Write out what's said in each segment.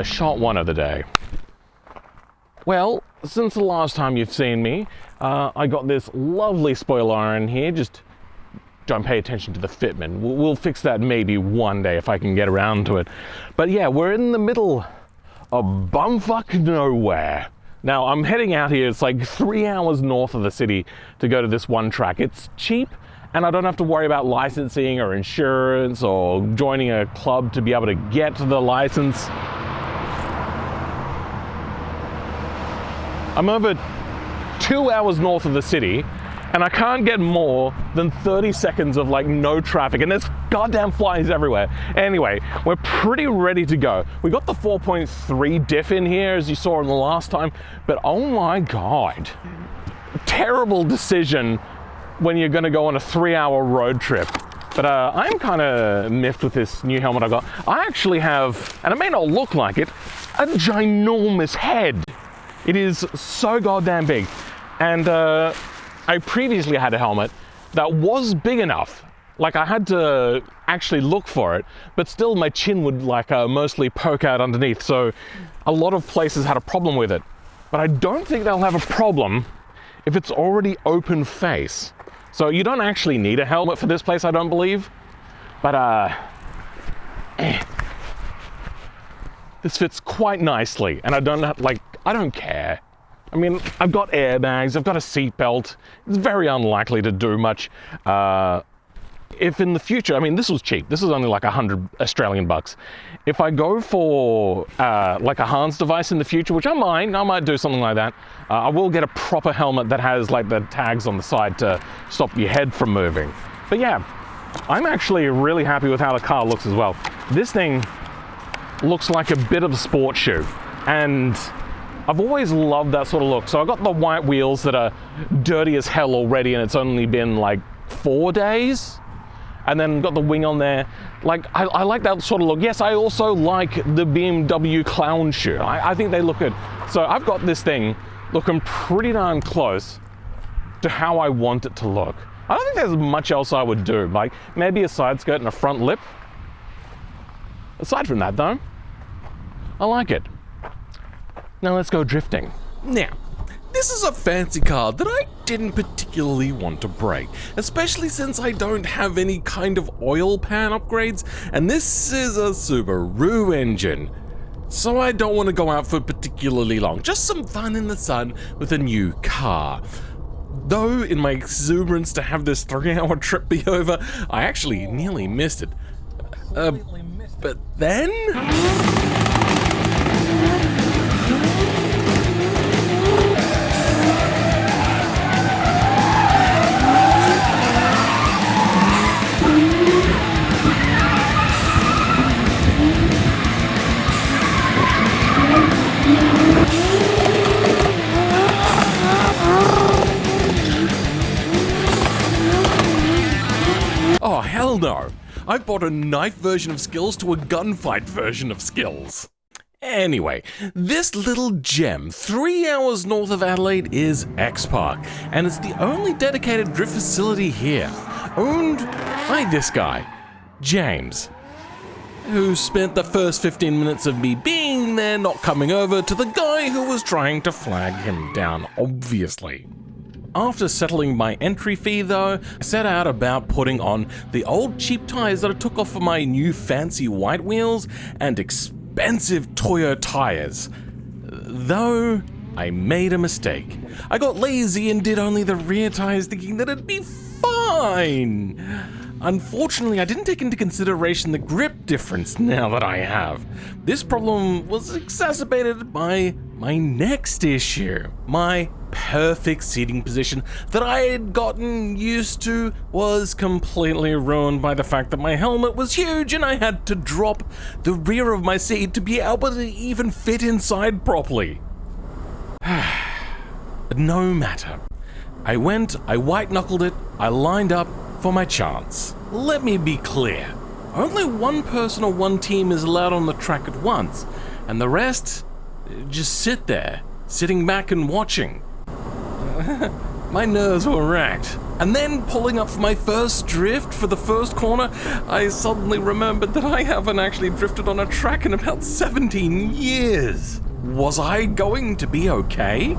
shot one of the day. Well, since the last time you've seen me, I got this lovely spoiler iron here. Just don't pay attention to the fitment. We'll fix that maybe one day if I can get around to it. But yeah, we're in the middle of bumfuck nowhere. Now, I'm heading out here. It's like 3 hours north of the city to go to this one track. It's cheap, and I don't have to worry about licensing or insurance or joining a club to be able to get the license. I'm over 2 hours north of the city, and I can't get more than 30 seconds of like no traffic, and there's goddamn flies everywhere. Anyway, we're pretty ready to go. We got the 4.3 diff in here, as you saw in the last time, but oh my God, terrible decision when you're gonna go on a 3-hour road trip. But I'm kind of miffed with this new helmet I got. I actually have, and it may not look like it, a ginormous head. It is so goddamn big. And I previously had a helmet that was big enough. Like, I had to actually look for it, but still my chin would like mostly poke out underneath. So a lot of places had a problem with it. But I don't think they'll have a problem if it's already open face. So you don't actually need a helmet for this place, I don't believe. But this fits quite nicely, and I don't care. I mean, I've got airbags, I've got a seatbelt. It's very unlikely to do much. If in the future, I mean, this was cheap. This was only like 100 Australian bucks. If I go for like a Hans device in the future, which I might do something like that, I will get a proper helmet that has like the tags on the side to stop your head from moving. But yeah, I'm actually really happy with how the car looks as well. This thing looks like a bit of a sports shoe, and I've always loved that sort of look. So I got the white wheels that are dirty as hell already, and it's only been like 4 days. And then got the wing on there. Like, I like that sort of look. Yes, I also like the BMW clown shoe. I think they look good. So I've got this thing looking pretty darn close to how I want it to look. I don't think there's much else I would do. Like, maybe a side skirt and a front lip. Aside from that though, I like it. Now let's go drifting. Now, this is a fancy car that I didn't particularly want to break, especially since I don't have any kind of oil pan upgrades, and this is a Subaru engine. So I don't want to go out for particularly long, just some fun in the sun with a new car. Though in my exuberance to have this 3-hour trip be over, I actually nearly missed it. But then? Oh, hell no. I bought a knife version of skills to a gunfight version of skills. Anyway, this little gem 3 hours north of Adelaide is X Park, and it's the only dedicated drift facility here, owned by this guy, James, who spent the first 15 minutes of me being there not coming over to the guy who was trying to flag him down, obviously. After settling my entry fee though, I set out about putting on the old cheap tyres that I took off of my new fancy white wheels and expensive Toyo tyres. Though, I made a mistake. I got lazy and did only the rear tyres thinking that it'd be fine. Unfortunately, I didn't take into consideration the grip difference now that I have. This problem was exacerbated by my next issue. My perfect seating position that I had gotten used to was completely ruined by the fact that my helmet was huge and I had to drop the rear of my seat to be able to even fit inside properly. No matter. I white-knuckled it, I lined up for my chance. Let me be clear. Only one person or one team is allowed on the track at once, and the rest just sit there, sitting back and watching. my nerves were racked. And then pulling up for my first drift for the first corner, I suddenly remembered that I haven't actually drifted on a track in about 17 years. Was I going to be okay?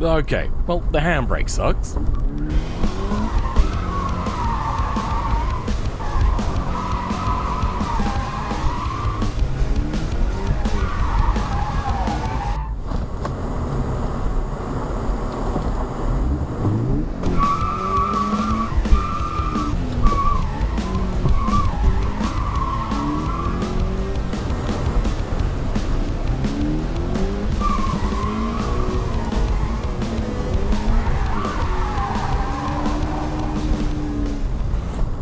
Okay, well, the handbrake sucks.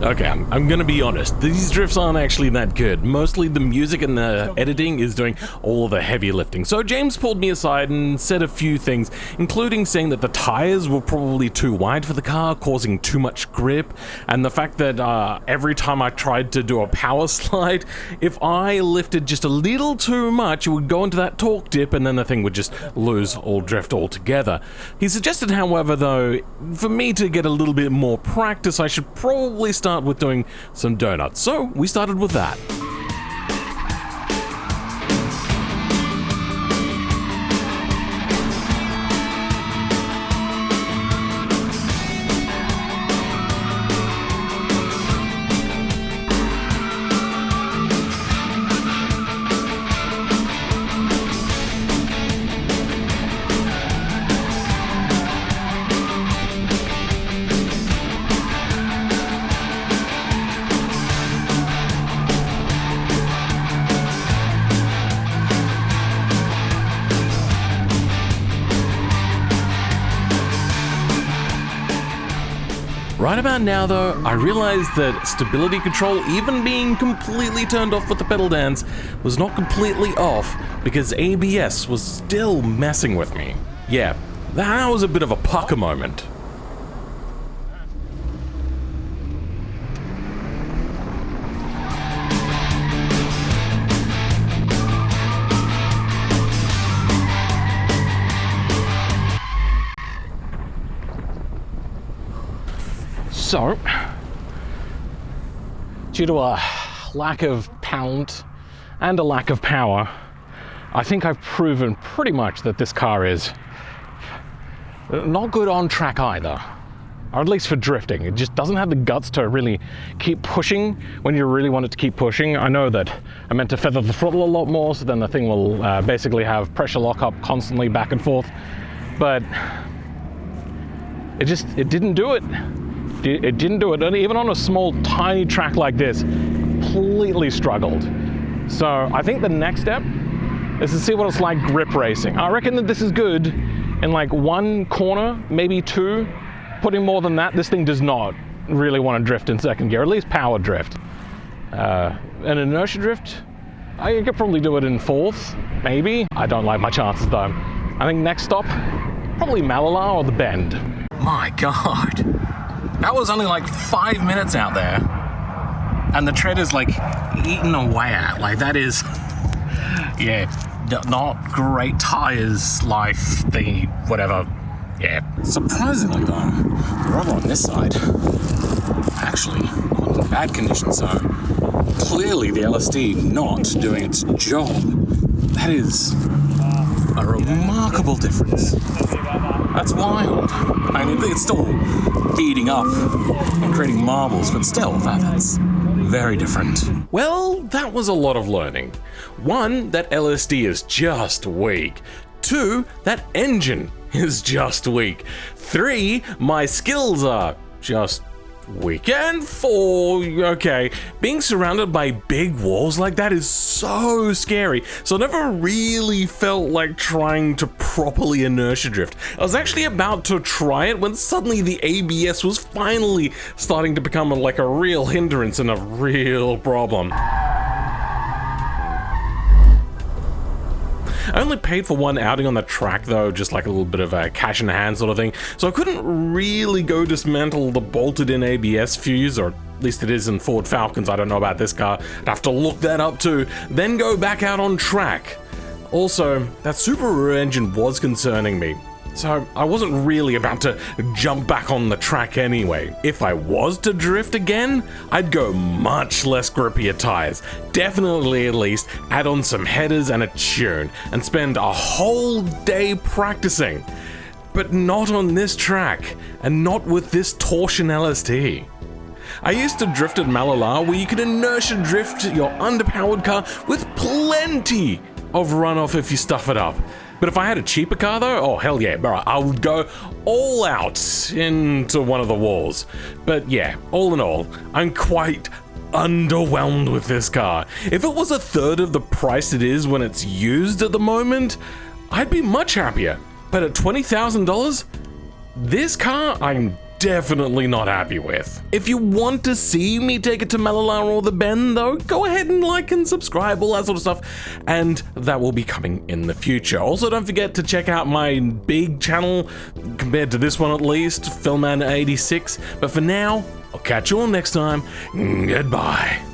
Okay, I'm gonna be honest, these drifts aren't actually that good. Mostly the music and the editing is doing all the heavy lifting. So James pulled me aside and said a few things, including saying that the tires were probably too wide for the car, causing too much grip, and the fact that every time I tried to do a power slide, if I lifted just a little too much, it would go into that torque dip and then the thing would just lose all drift altogether. He suggested, however, though, for me to get a little bit more practice, I should probably start with doing some donuts. So we started with that. Right about now though, I realized that stability control, even being completely turned off with the pedal dance, was not completely off because ABS was still messing with me. Yeah, that was a bit of a pucker moment. So, due to a lack of talent and a lack of power, I think I've proven pretty much that this car is not good on track either, or at least for drifting. It just doesn't have the guts to really keep pushing when you really want it to keep pushing. I know that I meant to feather the throttle a lot more, so then the thing will basically have pressure lockup constantly back and forth, but it didn't do it. It didn't do it, and even on a small, tiny track like this, completely struggled. So I think the next step is to see what it's like grip racing. I reckon that this is good in like one corner, maybe two. Putting more than that, this thing does not really want to drift in second gear, at least power drift. An inertia drift, I could probably do it in fourth, maybe. I don't like my chances though. I think next stop, probably Malala or the Bend. My God. That was only like 5 minutes out there, and the tread is like eaten away at. Like that is, yeah, not great tires, life thingy, whatever. Yeah. Surprisingly though, the rubber on this side, actually not in bad condition, so clearly the LSD not doing its job. That is a remarkable difference. That's wild. I mean, it's still beating up and creating marbles, but still, that's very different. Well, that was a lot of learning. 1, that LSD is just weak. 2, that engine is just weak. 3, my skills are just weak. And 4, okay, being surrounded by big walls like that is so scary. So I never really felt like trying to properly inertia drift. I was actually about to try it when suddenly the ABS was finally starting to become like a real hindrance and a real problem. I only paid for one outing on the track though, just like a little bit of a cash in hand sort of thing, so I couldn't really go dismantle the bolted in ABS fuse, or at least it is in Ford Falcons, I don't know about this car, I'd have to look that up too, then go back out on track. Also, that Subaru engine was concerning me. so I wasn't really about to jump back on the track anyway. If I was to drift again, I'd go much less grippier tires, definitely at least add on some headers and a tune, and spend a whole day practicing. But not on this track, and not with this torsion LST. I used to drift at Malala, where you could inertia drift your underpowered car with plenty of runoff if you stuff it up. But if I had a cheaper car though, oh hell yeah, bro, I would go all out into one of the walls. But yeah, all in all, I'm quite underwhelmed with this car. If it was a third of the price it is when it's used at the moment, I'd be much happier. But at $20,000, this car I'm definitely not happy with. If you want to see me take it to Malala or the Bend though, go ahead and like and subscribe, all that sort of stuff, and that will be coming in the future. Also, don't forget to check out my big channel, compared to this one at least, Filmman86. But for now, I'll catch you all next time. Goodbye.